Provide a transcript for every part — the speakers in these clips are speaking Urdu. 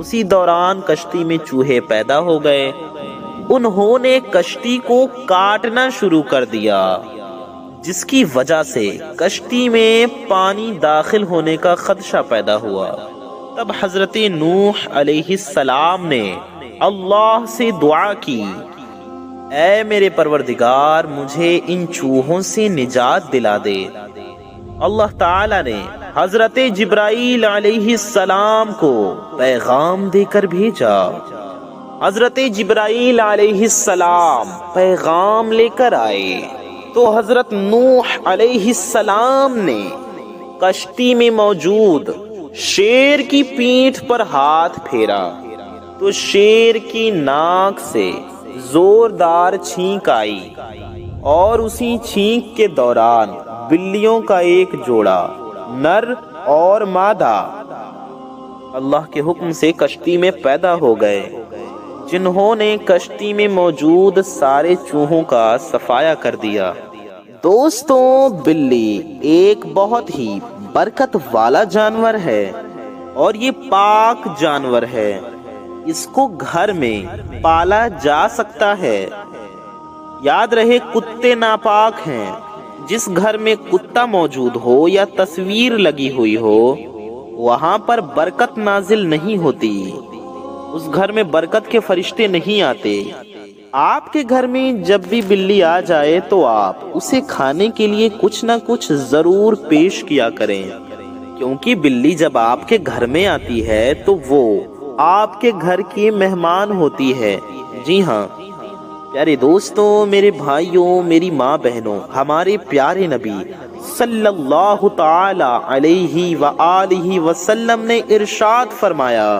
اسی دوران کشتی میں چوہے پیدا ہو گئے۔ انہوں نے کشتی کو کاٹنا شروع کر دیا، جس کی وجہ سے کشتی میں پانی داخل ہونے کا خدشہ پیدا ہوا۔ تب حضرت نوح علیہ السلام نے اللہ سے دعا کی، اے میرے پروردگار، مجھے ان چوہوں سے نجات دلا دے۔ اللہ تعالی نے حضرت جبرائیل علیہ السلام کو پیغام دے کر بھیجا۔ حضرت جبرائیل علیہ السلام پیغام لے کر آئے تو حضرت نوح علیہ السلام نے کشتی میں موجود شیر کی پیٹھ پر ہاتھ پھیرا تو شیر کی ناک سے زوردار چھینک آئی، اور اسی چھینک کے دوران بلیوں کا ایک جوڑا، نر اور مادہ، اللہ کے حکم سے کشتی میں پیدا ہو گئے، جنہوں نے کشتی میں موجود سارے چوہوں کا صفایا کر دیا۔ دوستوں، بلی ایک بہت ہی برکت والا جانور ہے اور یہ پاک جانور ہے۔ اس کو گھر میں پالا جا سکتا ہے۔ یاد رہے، کتے ناپاک ہیں۔ جس گھر میں کتا موجود ہو یا تصویر لگی ہوئی ہو، وہاں پر برکت نازل نہیں ہوتی، اس گھر میں برکت کے فرشتے نہیں آتے۔ آپ کے گھر میں جب بھی بلی آ جائے تو آپ اسے کھانے کے لیے کچھ نہ کچھ ضرور پیش کیا کریں، کیونکہ بلی جب آپ کے گھر میں آتی ہے تو وہ آپ کے گھر کی مہمان ہوتی ہے۔ جی ہاں پیارے دوستوں، میرے بھائیوں، میری ماں بہنوں، ہمارے پیارے نبی صلی اللہ تعالی علیہ وآلہ وسلم نے ارشاد فرمایا،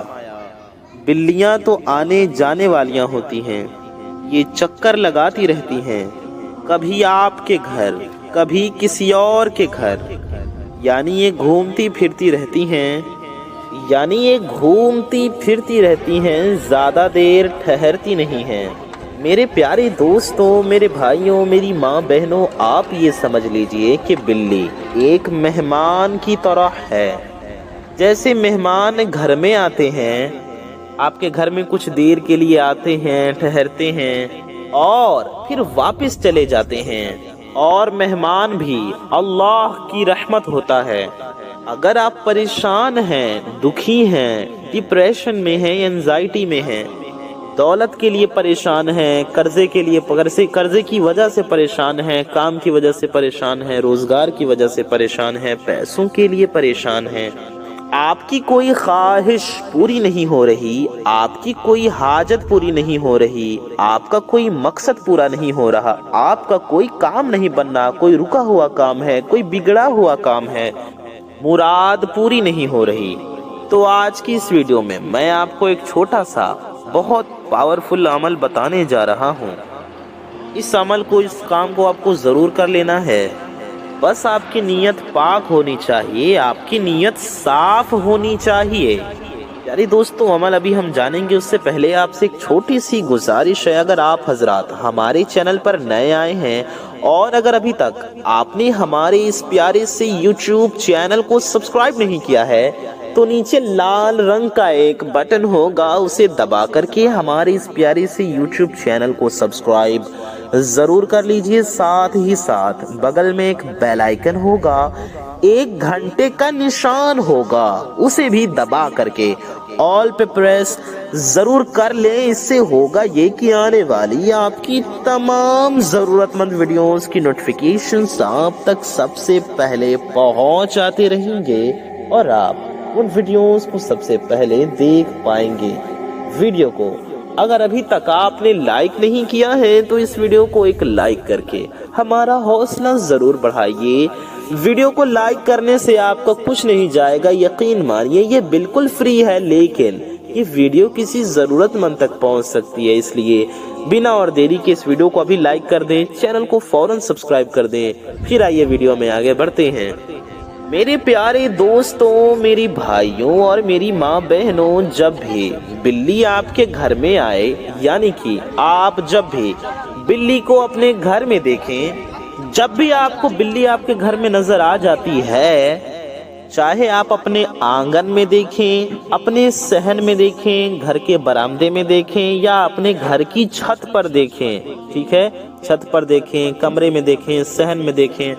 بلیاں تو آنے جانے والیاں ہوتی ہیں، یہ چکر لگاتی رہتی ہیں، کبھی آپ کے گھر کبھی کسی اور کے گھر، یعنی یہ گھومتی پھرتی رہتی ہیں، زیادہ دیر ٹھہرتی نہیں ہیں۔ میرے پیارے دوستوں، میرے بھائیوں، میری ماں بہنوں، آپ یہ سمجھ لیجئے کہ بلی ایک مہمان کی طرح ہے۔ جیسے مہمان گھر میں آتے ہیں، آپ کے گھر میں کچھ دیر کے لیے آتے ہیں، ٹھہرتے ہیں اور پھر واپس چلے جاتے ہیں، اور مہمان بھی اللہ کی رحمت ہوتا ہے۔ اگر آپ پریشان ہیں، دکھی ہیں، ڈپریشن میں ہیں، انزائٹی میں ہیں، دولت کے لیے پریشان ہیں، قرضے کی وجہ سے پریشان ہیں، کام کی وجہ سے پریشان ہیں، روزگار کی وجہ سے پریشان ہیں، پیسوں کے لیے پریشان ہیں، آپ کی کوئی خواہش پوری نہیں ہو رہی، آپ کی کوئی حاجت پوری نہیں ہو رہی، آپ کا کوئی مقصد پورا نہیں ہو رہا، آپ کا کوئی کام نہیں بن رہا، کوئی رکا ہوا کام ہے، کوئی بگڑا ہوا کام ہے، مراد پوری نہیں ہو رہی، تو آج کی اس ویڈیو میں میں آپ کو ایک چھوٹا سا بہت پاورفل عمل بتانے جا رہا ہوں۔ اس کام کو آپ کو ضرور کر لینا ہے، بس آپ کی نیت پاک ہونی چاہیے، آپ کی نیت صاف ہونی چاہیے۔ یاری دوستو، عمل ابھی ہم جانیں گے، اس سے پہلے آپ سے ایک چھوٹی سی گزارش ہے۔ اگر آپ حضرات ہمارے چینل پر نئے آئے ہیں اور اگر ابھی تک آپ نے ہمارے اس پیارے سے یوٹیوب چینل کو سبسکرائب نہیں کیا ہے تو نیچے لال رنگ کا ایک بٹن ہوگا، اسے دبا کر کے ہمارے اس پیارے سے یوٹیوب چینل کو سبسکرائب ضرور کر لیجئے۔ ساتھ ہی ساتھ بغل میں ایک بیل آئیکن ہوگا، ایک گھنٹے کا نشان ہوگا، اسے بھی دبا کر کے آل پہ پریس ضرور کر لیں۔ اس سے ہوگا یہ کہ آنے والی آپ کی تمام ضرورت مند ویڈیوز کی نوٹیفیکیشنز آپ تک سب سے پہلے پہنچ آتے رہیں گے اور آپ ان ویڈیوز کو سب سے پہلے دیکھ پائیں گے۔ ویڈیو کو اگر ابھی تک آپ نے لائک نہیں کیا ہے تو اس ویڈیو کو ایک لائک کر کے ہمارا حوصلہ ضرور بڑھائیے۔ ویڈیو کو لائک کرنے سے آپ کو کچھ نہیں جائے گا، یقین مانیے یہ بالکل فری ہے، لیکن یہ ویڈیو کسی ضرورت مند تک پہنچ سکتی ہے، اس لیے بنا اور دیری کے اس ویڈیو کو ابھی لائک کر دیں، چینل کو فوراً سبسکرائب کر دیں۔ پھر آئیے ویڈیو میں آگے بڑھتے ہیں۔ میرے پیارے دوستوں، میری بھائیوں اور میری ماں بہنوں، جب بھی بلی آپ کے گھر میں آئے، یعنی کہ آپ جب بھی بلی کو اپنے گھر میں دیکھیں، جب بھی آپ کو بلی آپ کے گھر میں نظر آ جاتی ہے چاہے آپ اپنے آنگن میں دیکھیں، اپنے صحن میں دیکھیں، گھر کے برآمدے میں دیکھیں، یا اپنے گھر کی چھت پر دیکھیں، ٹھیک ہے، چھت پر دیکھیں، کمرے میں دیکھیں، صحن میں دیکھیں،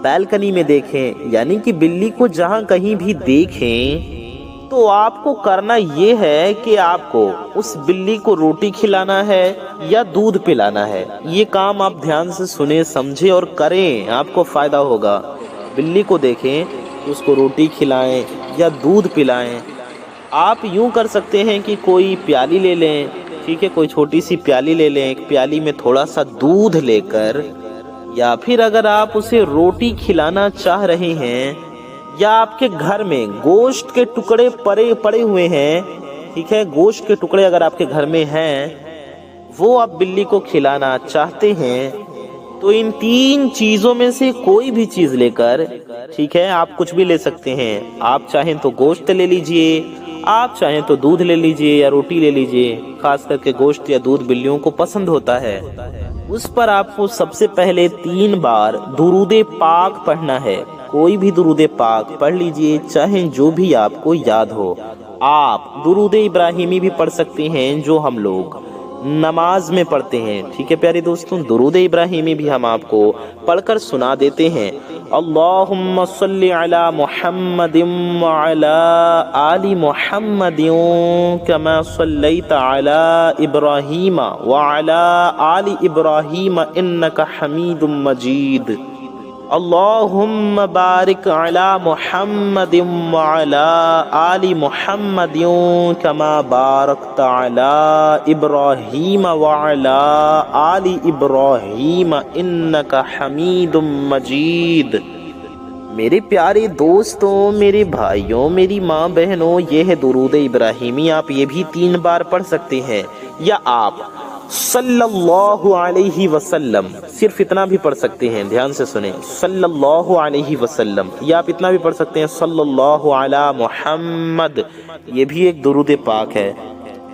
بالکنی میں دیکھیں، یعنی کہ بلی کو جہاں کہیں بھی دیکھیں تو آپ کو کرنا یہ ہے کہ آپ کو اس بلی کو روٹی کھلانا ہے یا دودھ پلانا ہے۔ یہ کام آپ دھیان سے سنیں، سمجھیں اور کریں، آپ کو فائدہ ہوگا۔ بلی کو دیکھیں تو اس کو روٹی کھلائیں یا دودھ پلائیں۔ آپ یوں کر سکتے ہیں کہ کوئی پیالی لے لیں، ٹھیک ہے، کوئی چھوٹی سی پیالی لے لیں، ایک پیالی میں تھوڑا سا دودھ لے کر، یا پھر اگر آپ اسے روٹی کھلانا چاہ رہے ہیں یا آپ کے گھر میں گوشت کے ٹکڑے پڑے ہوئے ہیں، ٹھیک ہے، گوشت کے ٹکڑے اگر آپ کے گھر میں ہیں، وہ آپ بلی کو کھلانا چاہتے ہیں، تو ان تین چیزوں میں سے کوئی بھی چیز لے کر، ٹھیک ہے، آپ کچھ بھی لے سکتے ہیں۔ آپ چاہیں تو گوشت لے لیجئے، آپ چاہیں تو دودھ لے لیجئے یا روٹی لے لیجئے، خاص کر کے گوشت یا دودھ بلیوں کو پسند ہوتا ہے۔ اس پر آپ کو سب سے پہلے 3 بار درود پاک پڑھنا ہے۔ کوئی بھی درود پاک پڑھ لیجئے، چاہے جو بھی آپ کو یاد ہو۔ آپ درود ابراہیمی بھی پڑھ سکتے ہیں جو ہم لوگ نماز میں پڑھتے ہیں، ٹھیک ہے پیارے دوستوں، درود ابراہیمی بھی ہم آپ کو پڑھ کر سنا دیتے ہیں۔ اللہم صلی علی محمد وعلی آل محمد کما صلیت علی ابراہیم وعلی آل ابراہیم انک حمید مجید۔ اللہم بارک علی محمد وعلی آل محمد کما بارکت علی ابراہیم وعلی آل ابراہیم انک حمید مجید۔ میرے پیارے دوستوں، میرے بھائیوں، میری ماں بہنوں، یہ ہے درود ابراہیمی۔ آپ یہ بھی 3 بار پڑھ سکتے ہیں، یا آپ صلی اللہ علیہ وسلم صرف اتنا بھی پڑھ سکتے ہیں، دھیان سے سنیں، صلی اللہ علیہ وسلم، یا آپ اتنا بھی پڑھ سکتے ہیں صلی اللہ علی محمد، یہ بھی ایک درود پاک ہے،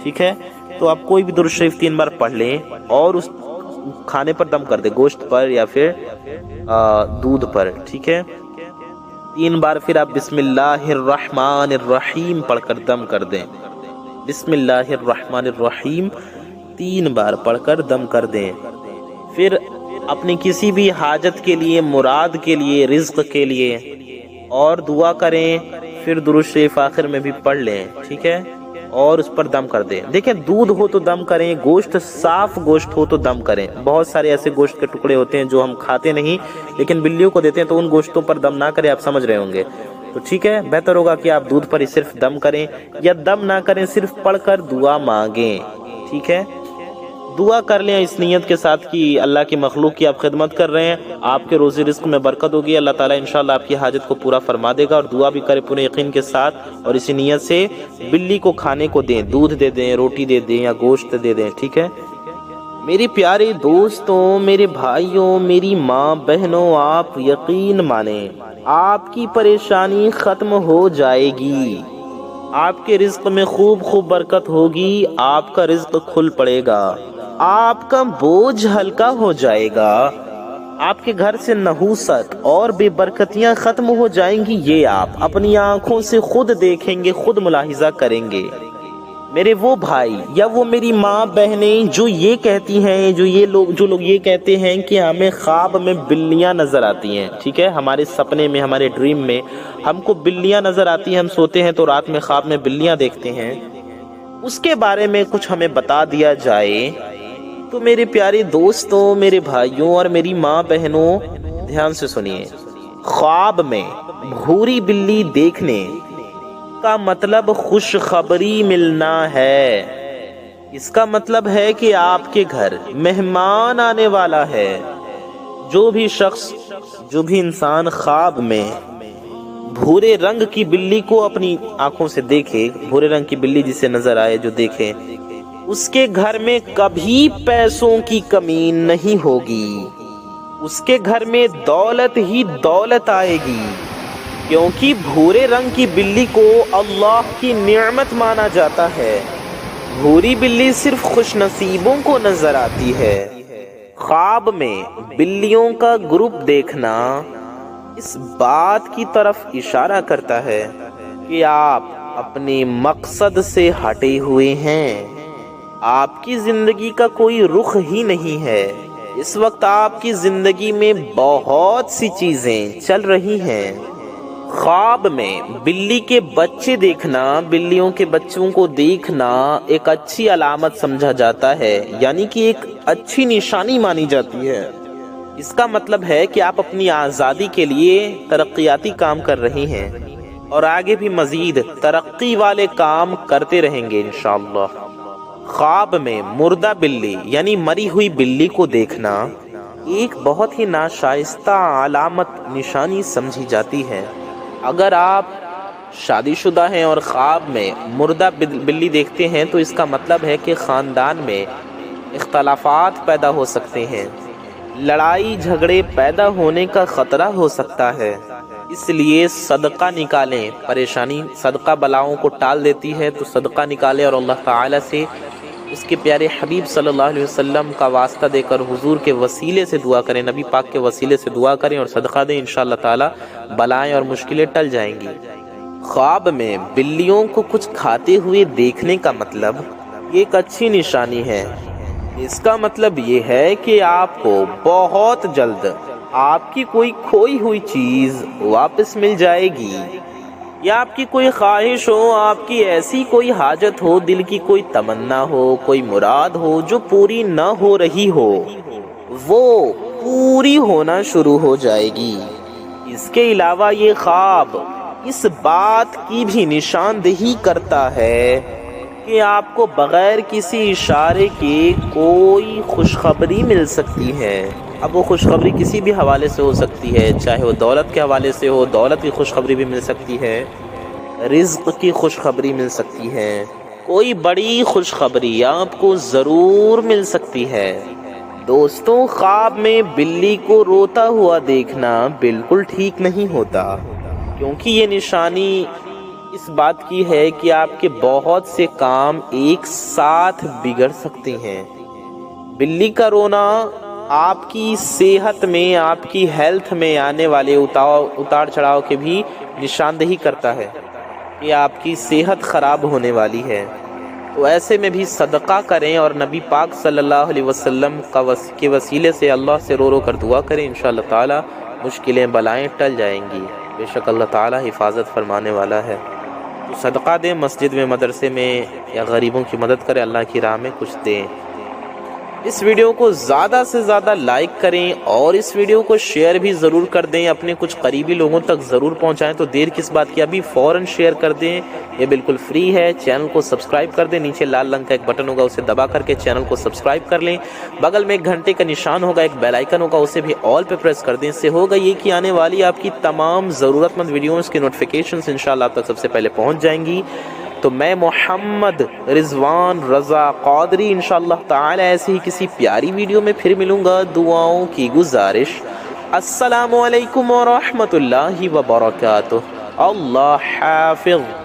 ٹھیک ہے۔ تو آپ کوئی بھی درود شریف 3 بار پڑھ لیں اور اس کھانے پر دم کر دیں، گوشت پر یا پھر دودھ پر، ٹھیک ہے۔ 3 بار پھر آپ بسم اللہ الرحمن الرحیم پڑھ کر دم کر دیں، بسم اللہ الرحمن الرحیم 3 بار پڑھ کر دم کر دیں۔ پھر اپنی کسی بھی حاجت کے لیے، مراد کے لیے، رزق کے لیے اور دعا کریں، پھر درود شریف آخر میں بھی پڑھ لیں، ٹھیک ہے، اور اس پر دم کر دیں۔ دیکھیں، دودھ ہو تو دم کریں، گوشت صاف گوشت ہو تو دم کریں۔ بہت سارے ایسے گوشت کے ٹکڑے ہوتے ہیں جو ہم کھاتے نہیں لیکن بلیوں کو دیتے ہیں، تو ان گوشتوں پر دم نہ کریں، آپ سمجھ رہے ہوں گے۔ تو ٹھیک ہے، بہتر ہوگا کہ آپ دودھ پر ہی صرف دم کریں، یا دم نہ کریں، صرف پڑھ کر دعا مانگیں، ٹھیک ہے۔ دعا کر لیں اس نیت کے ساتھ کہ اللہ کی مخلوق کی آپ خدمت کر رہے ہیں، آپ کے روزی رزق میں برکت ہوگی، اللہ تعالیٰ انشاءاللہ آپ کی حاجت کو پورا فرما دے گا۔ اور دعا بھی کریں پورے یقین کے ساتھ، اور اسی نیت سے بلی کو کھانے کو دیں، دودھ دے دیں، روٹی دے دیں یا گوشت دے دیں، ٹھیک ہے۔ میرے پیارے دوستوں، میرے بھائیوں، میری ماں بہنوں، آپ یقین مانیں، آپ کی پریشانی ختم ہو جائے گی، آپ کے رزق میں خوب برکت ہوگی، آپ کا رزق کھل پڑے گا، آپ کا بوجھ ہلکا ہو جائے گا، آپ کے گھر سے نحوست اور بے برکتیاں ختم ہو جائیں گی۔ یہ آپ اپنی آنکھوں سے خود دیکھیں گے، خود ملاحظہ کریں گے۔ میرے وہ بھائی یا وہ میری ماں بہنیں جو یہ کہتی ہیں، جو لوگ یہ کہتے ہیں کہ ہمیں خواب میں بلیاں نظر آتی ہیں، ٹھیک ہے، ہمارے سپنے میں، ہمارے ڈریم میں ہم کو بلیاں نظر آتی ہیں، ہم سوتے ہیں تو رات میں خواب میں بلیاں دیکھتے ہیں، اس کے بارے میں کچھ ہمیں بتا دیا جائے تو میرے پیارے دوستوں، میرے بھائیوں اور میری ماں بہنوں، دھیان سے سنیے۔ خواب میں بھوری بلی دیکھنے کا مطلب خوشخبری ملنا ہے۔ اس کا مطلب ہے کہ آپ کے گھر مہمان آنے والا ہے۔ جو بھی شخص، جو بھی انسان خواب میں بھورے رنگ کی بلی کو اپنی آنکھوں سے دیکھے، بھورے رنگ کی بلی جسے نظر آئے، جو دیکھے، اس کے گھر میں کبھی پیسوں کی کمی نہیں ہوگی، اس کے گھر میں دولت ہی دولت آئے گی، کیونکہ بھورے رنگ کی بلی کو اللہ کی نعمت مانا جاتا ہے۔ بھوری بلی صرف خوش نصیبوں کو نظر آتی ہے۔ خواب میں بلیوں کا گروپ دیکھنا اس بات کی طرف اشارہ کرتا ہے کہ آپ اپنے مقصد سے ہٹے ہوئے ہیں، آپ کی زندگی کا کوئی رخ ہی نہیں ہے۔ اس وقت آپ کی زندگی میں بہت سی چیزیں چل رہی ہیں۔ خواب میں بلی کے بچے دیکھنا، بلیوں کے بچوں کو دیکھنا ایک اچھی علامت سمجھا جاتا ہے، یعنی کہ ایک اچھی نشانی مانی جاتی ہے۔ اس کا مطلب ہے کہ آپ اپنی آزادی کے لیے ترقیاتی کام کر رہے ہیں اور آگے بھی مزید ترقی والے کام کرتے رہیں گے انشاءاللہ۔ خواب میں مردہ بلی یعنی مری ہوئی بلی کو دیکھنا ایک بہت ہی ناشائستہ علامت نشانی سمجھی جاتی ہے۔ اگر آپ شادی شدہ ہیں اور خواب میں مردہ بلی دیکھتے ہیں تو اس کا مطلب ہے کہ خاندان میں اختلافات پیدا ہو سکتے ہیں، لڑائی جھگڑے پیدا ہونے کا خطرہ ہو سکتا ہے۔ اس لیے صدقہ نکالیں، پریشانی صدقہ بلاؤں کو ٹال دیتی ہے، تو صدقہ نکالیں اور اللہ تعالی سے اس کے پیارے حبیب صلی اللہ علیہ وسلم کا واسطہ دے کر حضور کے وسیلے سے دعا کریں، نبی پاک کے وسیلے سے دعا کریں اور صدقہ دیں، انشاءاللہ تعالی بلائیں اور مشکلیں ٹل جائیں گی۔ خواب میں بلیوں کو کچھ کھاتے ہوئے دیکھنے کا مطلب یہ ایک اچھی نشانی ہے۔ اس کا مطلب یہ ہے کہ آپ کو بہت جلد آپ کی کوئی کھوئی ہوئی چیز واپس مل جائے گی، یا آپ کی کوئی خواہش ہو، آپ کی ایسی کوئی حاجت ہو، دل کی کوئی تمنا ہو، کوئی مراد ہو جو پوری نہ ہو رہی ہو، وہ پوری ہونا شروع ہو جائے گی۔ اس کے علاوہ یہ خواب اس بات کی بھی نشاندہی کرتا ہے کہ آپ کو بغیر کسی اشارے کے کوئی خوشخبری مل سکتی ہے۔ اب وہ خوشخبری کسی بھی حوالے سے ہو سکتی ہے، چاہے وہ دولت کے حوالے سے ہو، دولت کی خوشخبری بھی مل سکتی ہے، رزق کی خوشخبری مل سکتی ہے، کوئی بڑی خوشخبری آپ کو ضرور مل سکتی ہے۔ دوستوں، خواب میں بلی کو روتا ہوا دیکھنا بالکل ٹھیک نہیں ہوتا، کیونکہ یہ نشانی اس بات کی ہے کہ آپ کے بہت سے کام ایک ساتھ بگڑ سکتے ہیں۔ بلی کا رونا آپ کی صحت میں، آپ کی ہیلتھ میں آنے والے اتار چڑھاؤ کے بھی نشاندہی کرتا ہے کہ آپ کی صحت خراب ہونے والی ہے۔ تو ایسے میں بھی صدقہ کریں اور نبی پاک صلی اللہ علیہ وسلم کے وسیلے سے اللہ سے رو رو کر دعا کریں، انشاءاللہ تعالی مشکلیں بلائیں ٹل جائیں گی۔ بے شک اللہ تعالی حفاظت فرمانے والا ہے۔ تو صدقہ دیں، مسجد میں، مدرسے میں، یا غریبوں کی مدد کریں، اللہ کی راہ میں کچھ دیں۔ اس ویڈیو کو زیادہ سے زیادہ لائک کریں اور اس ویڈیو کو شیئر بھی ضرور کر دیں، اپنے کچھ قریبی لوگوں تک ضرور پہنچائیں۔ تو دیر کس بات کی، ابھی فوراً شیئر کر دیں، یہ بالکل فری ہے۔ چینل کو سبسکرائب کر دیں، نیچے لال رنگ کا ایک بٹن ہوگا، اسے دبا کر کے چینل کو سبسکرائب کر لیں۔ بغل میں ایک گھنٹے کا نشان ہوگا، ایک بیل آئیکن ہوگا، اسے بھی آل پہ پریس کر دیں۔ اس سے ہوگا یہ کہ آنے والی آپ کی تمام ضرورت مند ویڈیوز کی نوٹیفیکیشنز انشاءاللہ آپ تک سب سے پہلے پہنچ جائیں گی۔ تو میں محمد رضوان رضا قادری انشاءاللہ تعالی ایسی ہی کسی پیاری ویڈیو میں پھر ملوں گا۔ دعاؤں کی گزارش۔ السلام علیکم ورحمۃ اللہ وبرکاتہ۔ اللہ حافظ۔